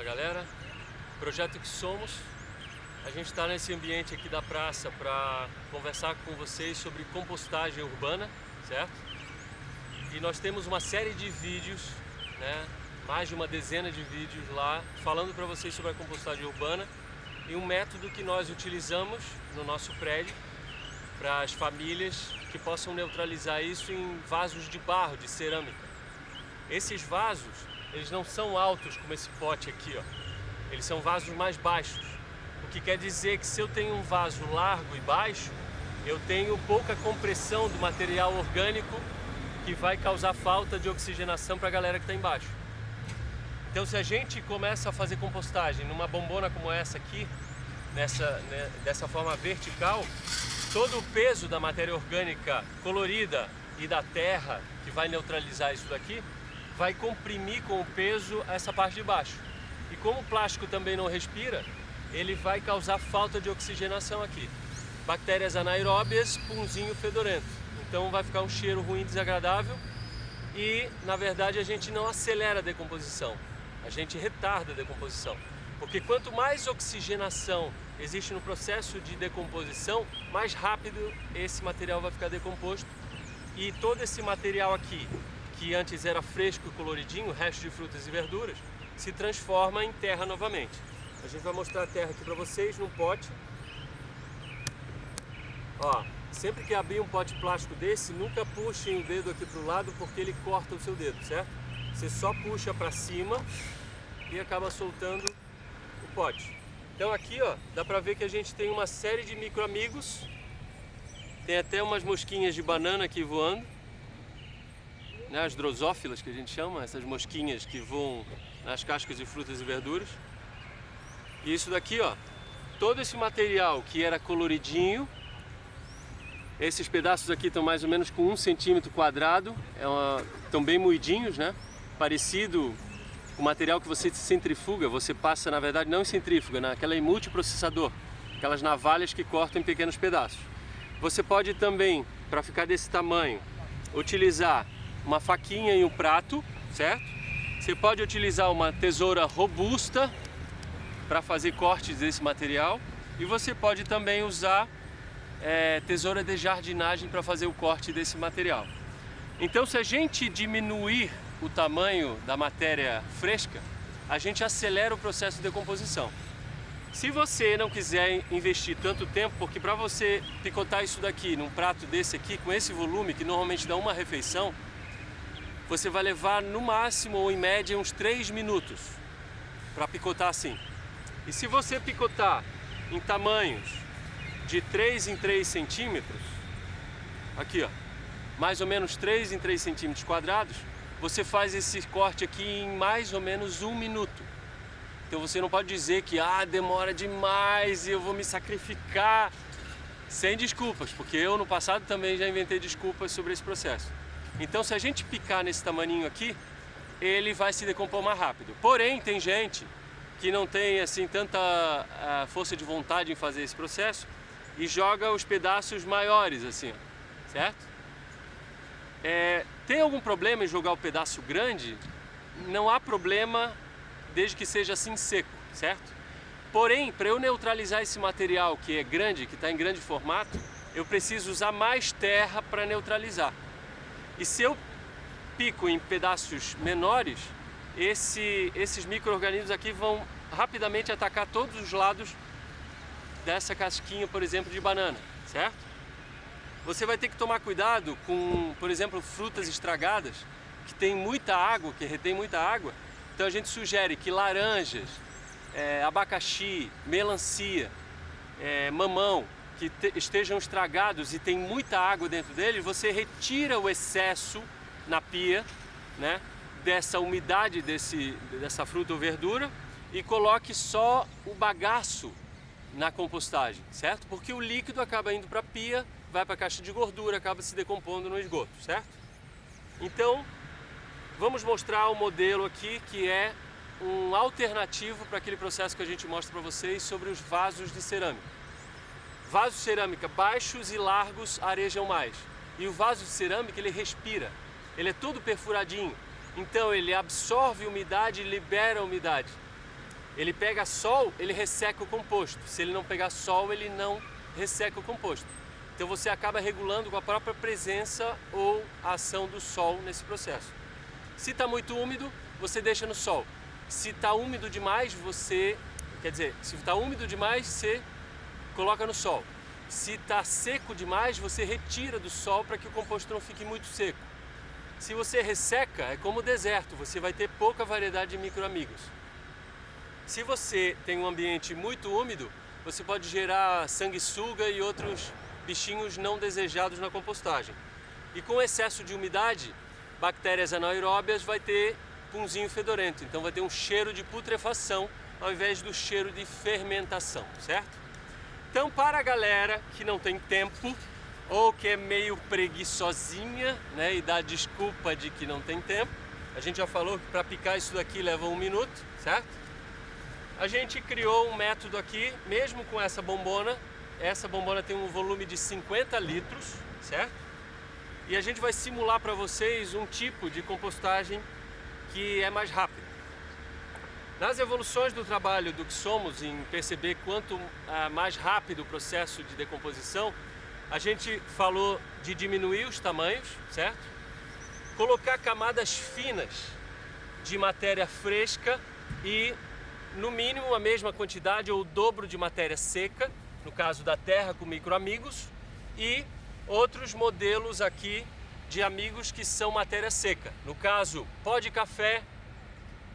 Fala galera, Projeto Que Somos. A gente está nesse ambiente aqui da praça para conversar com vocês sobre compostagem urbana, certo? E nós temos uma série de vídeos, né? Mais de uma dezena de vídeos lá falando para vocês sobre a compostagem urbana e um método que nós utilizamos no nosso prédio para as famílias que possam neutralizar isso em vasos de barro, de cerâmica. Esses vasos, eles não são altos como esse pote aqui, ó. Eles são vasos mais baixos, o que quer dizer que se eu tenho um vaso largo e baixo, eu tenho pouca compressão do material orgânico que vai causar falta de oxigenação para a galera que está embaixo. Então se a gente começa a fazer compostagem numa bombona como essa aqui, dessa forma vertical, todo o peso da matéria orgânica colorida e da terra que vai neutralizar isso daqui, vai comprimir com o peso essa parte de baixo. E como o plástico também não respira, ele vai causar falta de oxigenação aqui. Bactérias anaeróbias, punzinho fedorento. Então vai ficar um cheiro ruim, desagradável e, na verdade, a gente não acelera a decomposição, a gente retarda a decomposição. Porque quanto mais oxigenação existe no processo de decomposição, mais rápido esse material vai ficar decomposto. E todo esse material aqui, que antes era fresco e coloridinho, resto de frutas e verduras, se transforma em terra novamente. A gente vai mostrar a terra aqui para vocês num pote. Ó, sempre que abrir um pote plástico desse, nunca puxem o dedo aqui para o lado porque ele corta o seu dedo, certo? Você só puxa para cima e acaba soltando o pote. Então aqui, ó, dá para ver que a gente tem uma série de micro-amigos. Tem até umas mosquinhas de banana aqui voando, né, as drosófilas que a gente chama, essas mosquinhas que voam nas cascas de frutas e verduras. E isso daqui, ó, todo esse material que era coloridinho, esses pedaços aqui estão mais ou menos com 1 centímetro quadrado, estão bem moidinhos, né? Parecido com o material que você centrifuga, você passa, na verdade, não em centrífuga, naquela em multiprocessador, aquelas navalhas que cortam em pequenos pedaços. Você pode também, para ficar desse tamanho, utilizar uma faquinha e um prato, certo? Você pode utilizar uma tesoura robusta para fazer cortes desse material e você pode também usar tesoura de jardinagem para fazer o corte desse material. Então, se a gente diminuir o tamanho da matéria fresca, a gente acelera o processo de decomposição. Se você não quiser investir tanto tempo, porque para você picotar isso daqui num prato desse aqui, com esse volume, que normalmente dá uma refeição, você vai levar no máximo ou em média uns 3 minutos para picotar assim. E se você picotar em tamanhos de 3 em 3 centímetros, aqui ó, mais ou menos 3 em 3 centímetros quadrados, você faz esse corte aqui em mais ou menos 1 minuto. Então você não pode dizer que demora demais e eu vou me sacrificar. Sem desculpas, porque eu no passado também já inventei desculpas sobre esse processo. Então se a gente picar nesse tamaninho aqui, ele vai se decompor mais rápido. Porém, tem gente que não tem assim tanta força de vontade em fazer esse processo e joga os pedaços maiores assim, certo? Tem algum problema em jogar o pedaço grande? Não há problema desde que seja assim seco, certo? Porém, para eu neutralizar esse material que é grande, que está em grande formato, eu preciso usar mais terra para neutralizar. E se eu pico em pedaços menores, esses micro-organismos aqui vão rapidamente atacar todos os lados dessa casquinha, por exemplo, de banana, certo? Você vai ter que tomar cuidado com, por exemplo, frutas estragadas, que tem muita água, que retém muita água. Então a gente sugere que laranjas, abacaxi, melancia, mamão, que estejam estragados e tem muita água dentro deles, você retira o excesso na pia, né, dessa umidade dessa fruta ou verdura e coloque só o bagaço na compostagem, certo? Porque o líquido acaba indo para a pia, vai para a caixa de gordura, acaba se decompondo no esgoto, certo? Então, vamos mostrar o modelo aqui que é um alternativo para aquele processo que a gente mostra para vocês sobre os vasos de cerâmica. Vasos de cerâmica baixos e largos arejam mais. E o vaso de cerâmica, ele respira. Ele é todo perfuradinho. Então ele absorve umidade e libera umidade. ele pega sol, ele resseca o composto. Se ele não pegar sol, ele não resseca o composto. Então você acaba regulando com a própria presença ou a ação do sol nesse processo. Se está muito úmido, você deixa no sol. Se está úmido demais, se está úmido demais, você coloca no sol. Se está seco demais, você retira do sol para que o composto não fique muito seco. Se você resseca, é como o deserto, você vai ter pouca variedade de micro-amigos. Se você tem um ambiente muito úmido, você pode gerar sanguessuga e outros bichinhos não desejados na compostagem. E com excesso de umidade, bactérias anaeróbias vai ter punzinho fedorento, então vai ter um cheiro de putrefação ao invés do cheiro de fermentação, certo? Então, para a galera que não tem tempo ou que é meio preguiçosinha, né, e dá desculpa de que não tem tempo, a gente já falou que para picar isso daqui leva 1 minuto, certo? A gente criou um método aqui, mesmo com essa bombona tem um volume de 50 litros, certo? E a gente vai simular para vocês um tipo de compostagem que é mais rápido. Nas evoluções do trabalho do que somos em perceber quanto mais rápido o processo de decomposição, a gente falou de diminuir os tamanhos, certo? Colocar camadas finas de matéria fresca e, no mínimo, a mesma quantidade ou o dobro de matéria seca, no caso da terra com micro-amigos, e outros modelos aqui de amigos que são matéria seca. No caso, pó de café,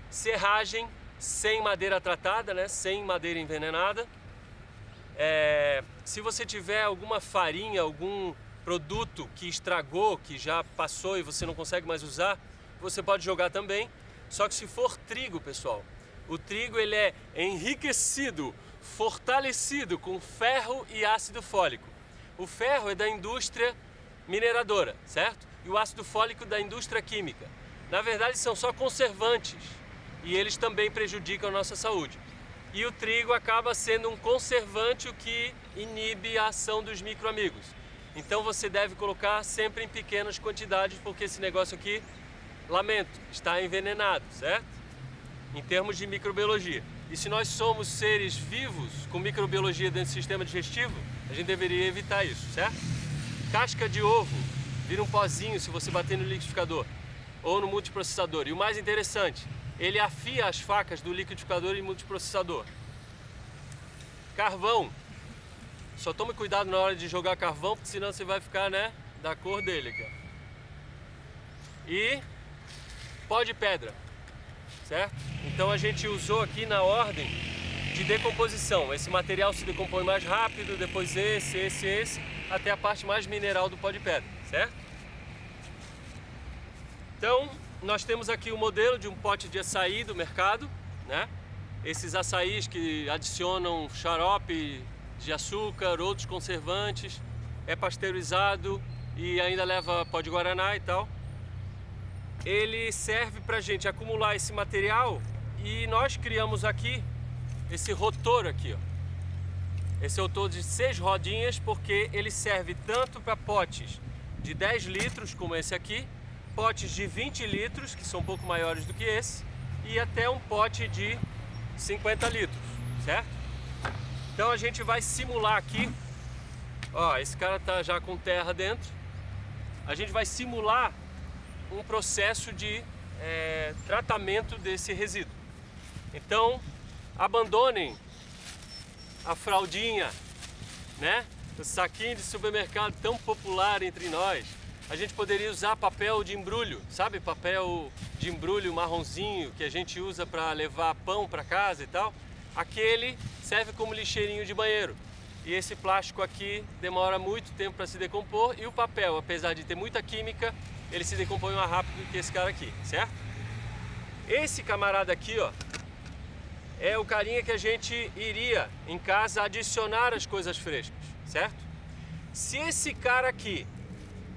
serragem, sem madeira tratada, né? Sem madeira envenenada. Se você tiver alguma farinha, algum produto que estragou, que já passou e você não consegue mais usar, você pode jogar também. Só que se for trigo, pessoal, o trigo ele é enriquecido, fortalecido com ferro e ácido fólico. O ferro é da indústria mineradora, certo? E o ácido fólico da indústria química. Na verdade, são só conservantes e eles também prejudicam a nossa saúde. E o trigo acaba sendo um conservante, o que inibe a ação dos micro-amigos. Então você deve colocar sempre em pequenas quantidades, porque esse negócio aqui, lamento, está envenenado, certo? Em termos de microbiologia. E se nós somos seres vivos com microbiologia dentro do sistema digestivo, a gente deveria evitar isso, certo? Casca de ovo vira um pozinho se você bater no liquidificador ou no multiprocessador. E o mais interessante, ele afia as facas do liquidificador e multiprocessador. Carvão. Só tome cuidado na hora de jogar carvão, porque senão você vai ficar, né, da cor dele aqui, ó. E pó de pedra, certo? Então a gente usou aqui na ordem de decomposição. Esse material se decompõe mais rápido, depois esse, até a parte mais mineral do pó de pedra, certo? Então, nós temos aqui o modelo de um pote de açaí do mercado, né? Esses açaís que adicionam xarope de açúcar, outros conservantes, é pasteurizado e ainda leva pó de guaraná e tal. Ele serve para a gente acumular esse material e nós criamos aqui esse rotor aqui, ó. Esse rotor de 6 rodinhas, porque ele serve tanto para potes de 10 litros como esse aqui, potes de 20 litros, que são um pouco maiores do que esse, e até um pote de 50 litros, certo? Então a gente vai simular aqui, ó, esse cara tá já com terra dentro, a gente vai simular um processo de tratamento desse resíduo. Então, abandonem a fraldinha, né? O saquinho de supermercado tão popular entre nós. A gente poderia usar papel de embrulho, sabe? Papel de embrulho marronzinho que a gente usa para levar pão para casa e tal. Aquele serve como lixeirinho de banheiro. E esse plástico aqui demora muito tempo para se decompor, e o papel, apesar de ter muita química, ele se decompõe mais rápido que esse cara aqui, certo? Esse camarada aqui, ó, é o carinha que a gente iria em casa adicionar as coisas frescas, certo? Se esse cara aqui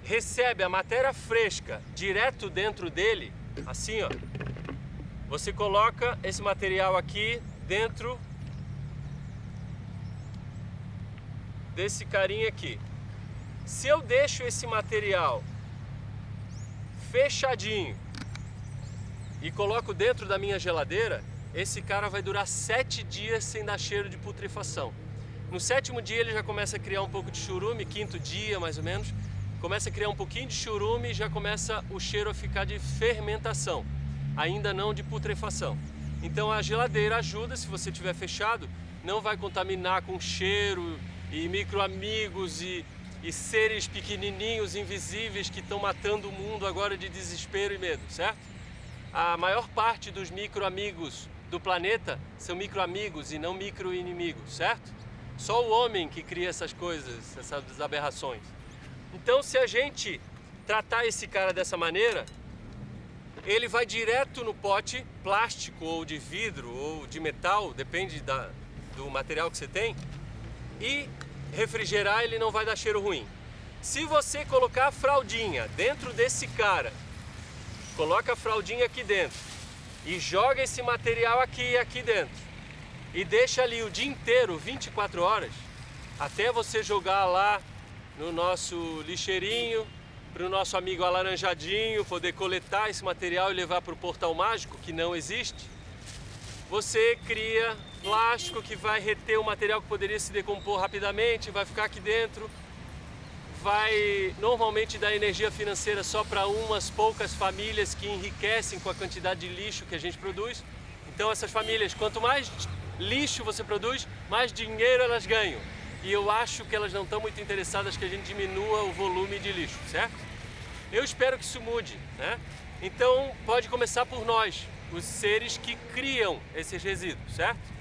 recebe a matéria fresca direto dentro dele, assim, ó, você coloca esse material aqui dentro desse carinha aqui. Se eu deixo esse material fechadinho e coloco dentro da minha geladeira, esse cara vai durar 7 dias sem dar cheiro de putrefação. No 7º dia ele já começa a criar um pouco de churume, 5º dia mais ou menos, começa a criar um pouquinho de churume e já começa o cheiro a ficar de fermentação, ainda não de putrefação. Então a geladeira ajuda, se você tiver fechado, não vai contaminar com cheiro e micro-amigos e seres pequenininhos, invisíveis, que estão matando o mundo agora de desespero e medo, certo? A maior parte dos micro-amigos do planeta são micro-amigos e não micro-inimigos, certo? Só o homem que cria essas coisas, essas aberrações. Então, se a gente tratar esse cara dessa maneira, ele vai direto no pote, plástico ou de vidro ou de metal, depende do material que você tem, e refrigerar, ele não vai dar cheiro ruim. Se você colocar a fraldinha dentro desse cara, coloca a fraldinha aqui dentro e joga esse material aqui dentro e deixa ali o dia inteiro, 24 horas, até você jogar lá no nosso lixeirinho, para o nosso amigo alaranjadinho poder coletar esse material e levar para o portal mágico, que não existe, você cria plástico que vai reter o material que poderia se decompor rapidamente, vai ficar aqui dentro, vai normalmente dar energia financeira só para umas poucas famílias que enriquecem com a quantidade de lixo que a gente produz. Então essas famílias, quanto mais lixo você produz, mais dinheiro elas ganham. E eu acho que elas não estão muito interessadas que a gente diminua o volume de lixo, certo? Eu espero que isso mude, né? Então pode começar por nós, os seres que criam esses resíduos, certo?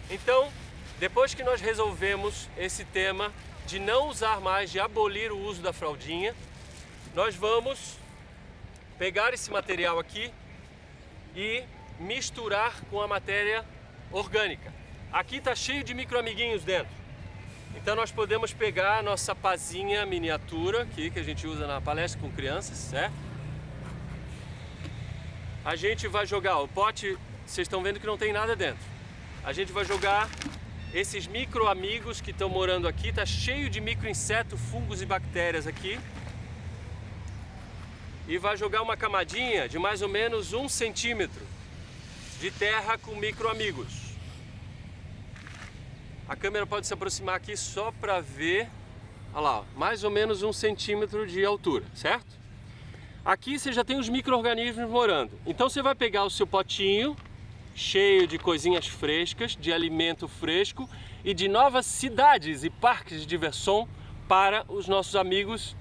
Então, depois que nós resolvemos esse tema de não usar mais, de abolir o uso da fraldinha, nós vamos pegar esse material aqui e misturar com a matéria orgânica. Aqui está cheio de micro-amiguinhos dentro. Então nós podemos pegar a nossa pazinha miniatura aqui, que a gente usa na palestra com crianças, certo? A gente vai jogar, o pote, vocês estão vendo que não tem nada dentro. A gente vai jogar esses micro-amigos que estão morando aqui, está cheio de micro-insetos, fungos e bactérias aqui. E vai jogar uma camadinha de mais ou menos 1 centímetro de terra com micro-amigos. A câmera pode se aproximar aqui só para ver, olha lá, ó, mais ou menos 1 centímetro de altura, certo? Aqui você já tem os micro-organismos morando. Então você vai pegar o seu potinho, cheio de coisinhas frescas, de alimento fresco e de novas cidades e parques de diversão para os nossos amigos,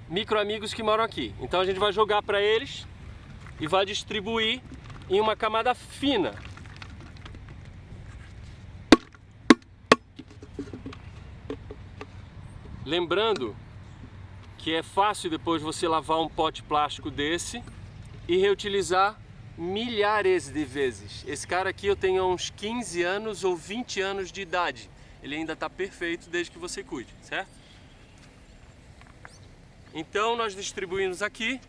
micro-amigos que moram aqui. Então a gente vai jogar para eles e vai distribuir em uma camada fina. Lembrando que é fácil depois você lavar um pote plástico desse e reutilizar milhares de vezes. Esse cara aqui eu tenho uns 15 anos ou 20 anos de idade. Ele ainda está perfeito desde que você cuide, certo? Então nós distribuímos aqui,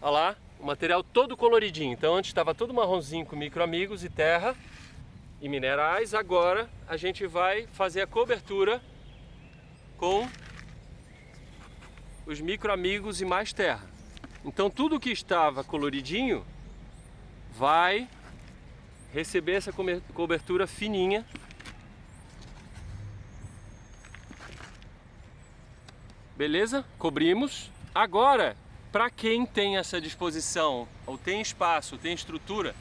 olha lá, o material todo coloridinho. Então antes estava todo marronzinho com micro-amigos e terra e minerais. Agora a gente vai fazer a cobertura com os micro-amigos e mais terra. Então tudo que estava coloridinho vai receber essa cobertura fininha. Beleza? Cobrimos. Agora, para quem tem essa disposição, ou tem espaço, ou tem estrutura,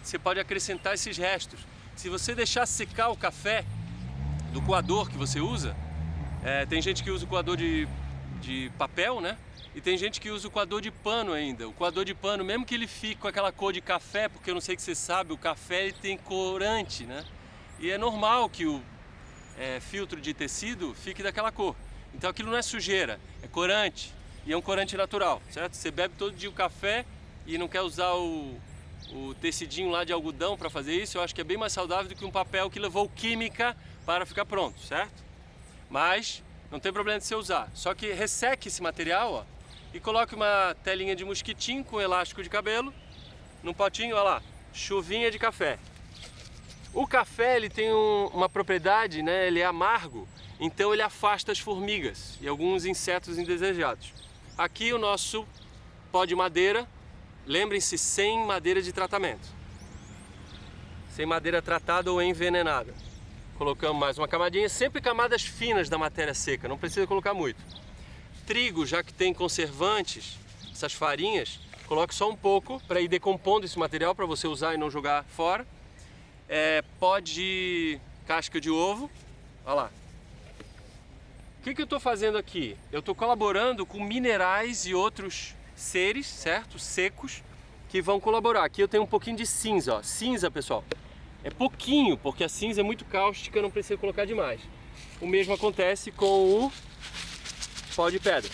você pode acrescentar esses restos. Se você deixar secar o café do coador que você usa, tem gente que usa o coador de papel, né? E tem gente que usa o coador de pano ainda. O coador de pano, mesmo que ele fique com aquela cor de café, porque eu não sei que você sabe, o café ele tem corante, né? E é normal que o filtro de tecido fique daquela cor. Então aquilo não é sujeira, é corante. E é um corante natural, certo? Você bebe todo dia o café e não quer usar o tecidinho lá de algodão para fazer isso, eu acho que é bem mais saudável do que um papel que levou química para ficar pronto, certo? Mas não tem problema de você usar. Só que resseque esse material, ó, e coloque uma telinha de mosquitinho com elástico de cabelo num potinho, olha lá, chuvinha de café. O café ele tem uma propriedade, né? Ele é amargo, então ele afasta as formigas e alguns insetos indesejados. Aqui o nosso pó de madeira, lembrem-se, sem madeira de tratamento. sem madeira tratada ou envenenada. Colocamos mais uma camadinha, sempre camadas finas da matéria seca, não precisa colocar muito. Trigo, já que tem conservantes, essas farinhas, coloque só um pouco para ir decompondo esse material para você usar e não jogar fora. Pó de casca de ovo, olha lá. O que eu estou fazendo aqui? Eu estou colaborando com minerais e outros seres, certo? Secos, que vão colaborar. Aqui eu tenho um pouquinho de cinza, ó. Cinza, pessoal, é pouquinho, porque a cinza é muito cáustica, não precisa colocar demais. O mesmo acontece com o pó de pedra.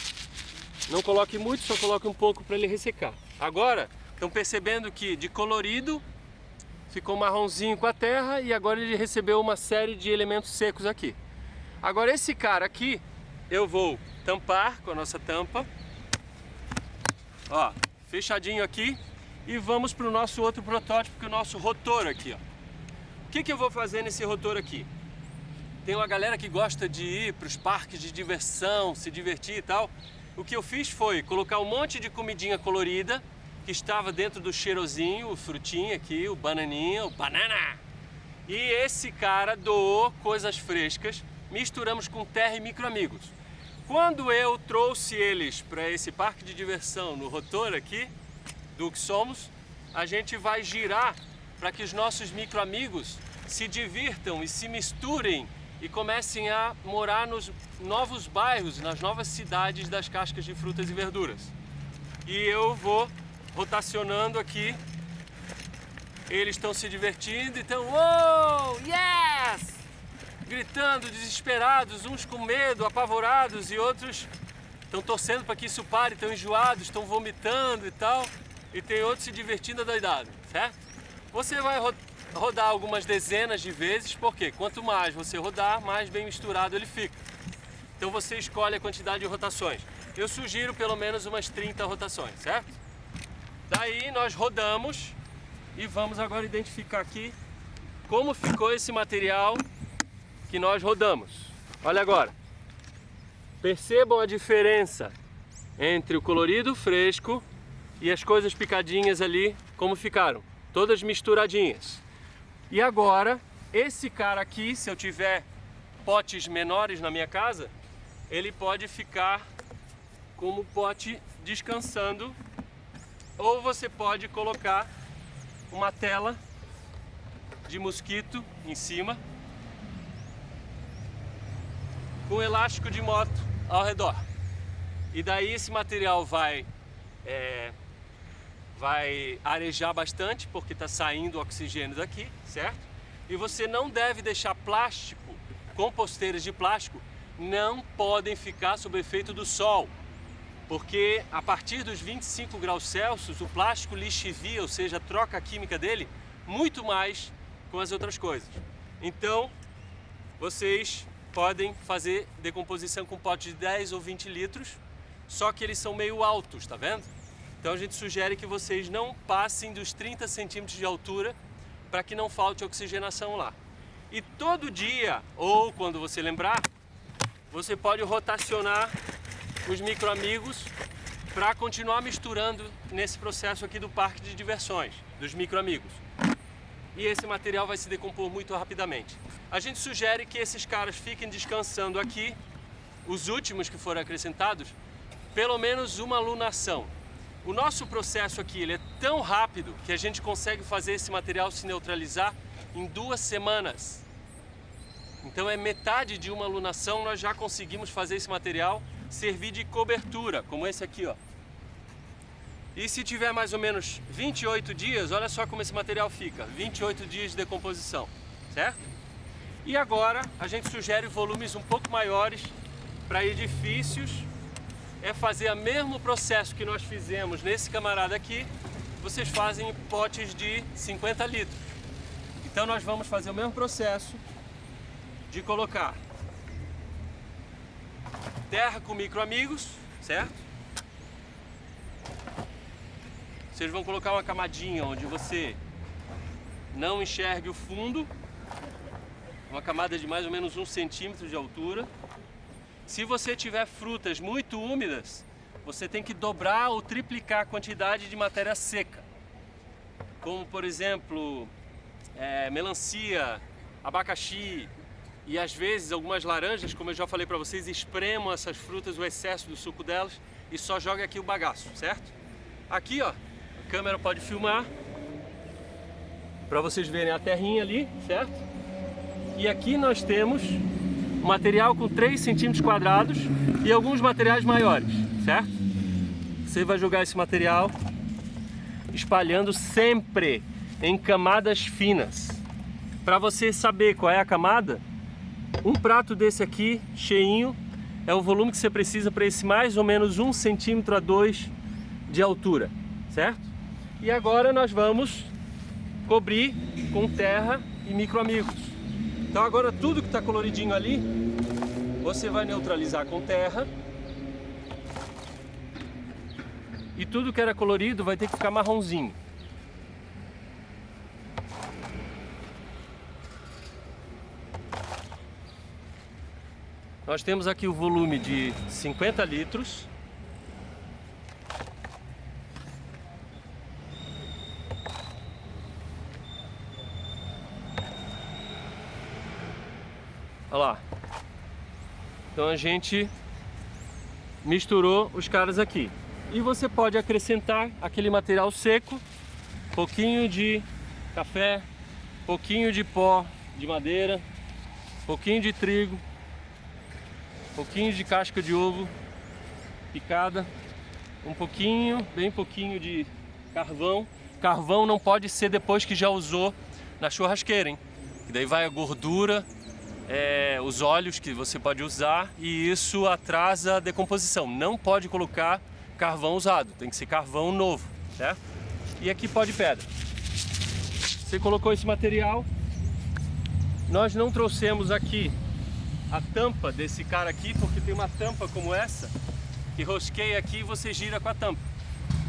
Não coloque muito, só coloque um pouco para ele ressecar. Agora, estão percebendo que de colorido ficou marronzinho com a terra e agora ele recebeu uma série de elementos secos aqui. Agora esse cara aqui, eu vou tampar com a nossa tampa, ó, fechadinho aqui, e vamos para o nosso outro protótipo, que é o nosso rotor aqui, ó. O que eu vou fazer nesse rotor aqui? Tem uma galera que gosta de ir para os parques de diversão, se divertir e tal. O que eu fiz foi colocar um monte de comidinha colorida que estava dentro do cheirosinho, o frutinho aqui, o bananinha, o banana. E esse cara doou coisas frescas, misturamos com terra e micro-amigos. Quando eu trouxe eles para esse parque de diversão no rotor aqui, do que somos, a gente vai girar para que os nossos micro-amigos se divirtam e se misturem e comecem a morar nos novos bairros, nas novas cidades das cascas de frutas e verduras. E eu vou rotacionando aqui, eles estão se divertindo, então, oh, yes! Gritando, desesperados, uns com medo, apavorados, e outros estão torcendo para que isso pare, estão enjoados, estão vomitando e tal, e tem outros se divertindo adoidado, certo? Você vai rodar algumas dezenas de vezes, porque quanto mais você rodar, mais bem misturado ele fica. Então você escolhe a quantidade de rotações. Eu sugiro pelo menos umas 30 rotações, certo? Daí nós rodamos e vamos agora identificar aqui como ficou esse material que nós rodamos. Olha agora. Percebam a diferença entre o colorido fresco e as coisas picadinhas ali, como ficaram. Todas misturadinhas. E agora, esse cara aqui, se eu tiver potes menores na minha casa, ele pode ficar como pote descansando, ou você pode colocar uma tela de mosquito em cima, com elástico de moto ao redor. E daí esse material vai arejar bastante, porque está saindo oxigênio daqui, certo? E você não deve deixar plástico, composteiras de plástico, não podem ficar sob o efeito do sol, porque a partir dos 25 graus Celsius o plástico lixivia, ou seja, troca a química dele muito mais com as outras coisas. Então, vocês podem fazer decomposição com potes de 10 ou 20 litros, só que eles são meio altos, tá vendo? Então a gente sugere que vocês não passem dos 30 centímetros de altura para que não falte oxigenação lá. E todo dia, ou quando você lembrar, você pode rotacionar os micro-amigos para continuar misturando nesse processo aqui do parque de diversões, dos micro-amigos. E esse material vai se decompor muito rapidamente. A gente sugere que esses caras fiquem descansando aqui, os últimos que foram acrescentados, pelo menos uma lunação. O nosso processo aqui ele é tão rápido que a gente consegue fazer esse material se neutralizar em 2 semanas. Então é metade de uma lunação, nós já conseguimos fazer esse material servir de cobertura, como esse aqui, ó. E se tiver mais ou menos 28 dias, olha só como esse material fica, 28 dias de decomposição, certo? E agora a gente sugere volumes um pouco maiores para edifícios, é fazer o mesmo processo que nós fizemos nesse camarada aqui, vocês fazem em potes de 50 litros. Então nós vamos fazer o mesmo processo de colocar terra com micro-amigos, certo? Vocês vão colocar uma camadinha onde você não enxergue o fundo, uma camada de mais ou menos 1 centímetro de altura. Se você tiver frutas muito úmidas, você tem que dobrar ou triplicar a quantidade de matéria seca. Como, por exemplo, melancia, abacaxi e às vezes algumas laranjas, como eu já falei para vocês, espremam essas frutas, o excesso do suco delas e só joga aqui o bagaço, certo? Aqui, ó, a câmera pode filmar para vocês verem a terrinha ali, certo? E aqui nós temos material com 3 centímetros quadrados e alguns materiais maiores, certo? Você vai jogar esse material espalhando sempre em camadas finas. Para você saber qual é a camada, um prato desse aqui, cheinho, é o volume que você precisa para esse mais ou menos 1 centímetro a 2 de altura, certo? E agora nós vamos cobrir com terra e micro-amigos. Então agora tudo que está coloridinho ali, você vai neutralizar com terra. E tudo que era colorido vai ter que ficar marronzinho. Nós temos aqui o volume de 50 litros. Olha lá. Então a gente misturou os caras aqui. E você pode acrescentar aquele material seco, pouquinho de café, pouquinho de pó de madeira, pouquinho de trigo, pouquinho de casca de ovo picada, um pouquinho, bem pouquinho de carvão. Carvão não pode ser depois que já usou na churrasqueira, hein? Que daí vai a gordura, os óleos que você pode usar e isso atrasa a decomposição. Não pode colocar carvão usado, tem que ser carvão novo, certo? E aqui pó de pedra. Você colocou esse material. Nós não trouxemos aqui a tampa desse cara aqui, porque tem uma tampa como essa, que rosqueia aqui e você gira com a tampa.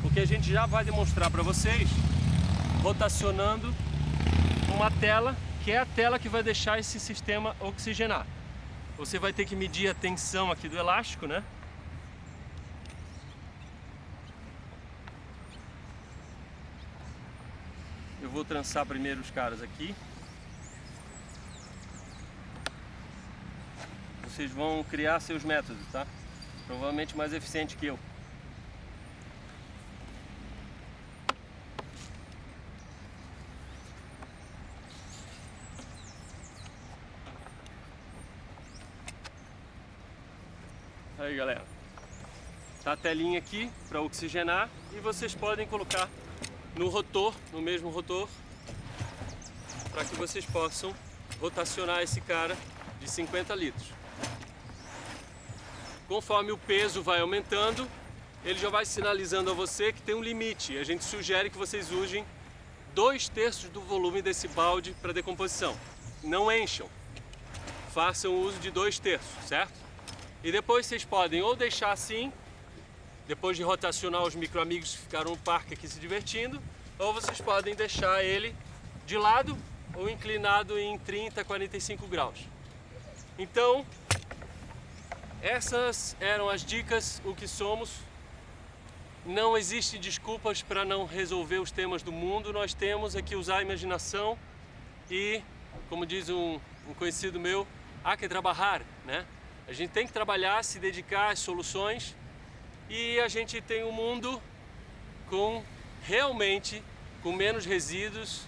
Porque a gente já vai demonstrar para vocês, rotacionando uma tela, que é a tela que vai deixar esse sistema oxigenar. Você vai ter que medir a tensão aqui do elástico, né? Eu vou trançar primeiro os caras aqui. Vocês vão criar seus métodos, tá? Provavelmente mais eficiente que eu. Aí, galera. Tá a telinha aqui para oxigenar e vocês podem colocar no rotor, no mesmo rotor, para que vocês possam rotacionar esse cara de 50 litros. Conforme o peso vai aumentando, ele já vai sinalizando a você que tem um limite. A gente sugere que vocês usem 2/3 do volume desse balde para decomposição. Não encham, façam uso de 2/3, certo? E depois vocês podem ou deixar assim, depois de rotacionar os micro-amigos que ficaram no parque aqui se divertindo, ou vocês podem deixar ele de lado ou inclinado em 30, 45 graus. Então, essas eram as dicas, o que somos. Não existe desculpas para não resolver os temas do mundo, nós temos que usar a imaginação e, como diz um conhecido meu, há que trabalhar, né? A gente tem que trabalhar, se dedicar às soluções e a gente tem um mundo realmente com menos resíduos,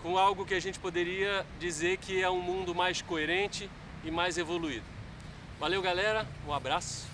com algo que a gente poderia dizer que é um mundo mais coerente e mais evoluído. Valeu, galera, um abraço.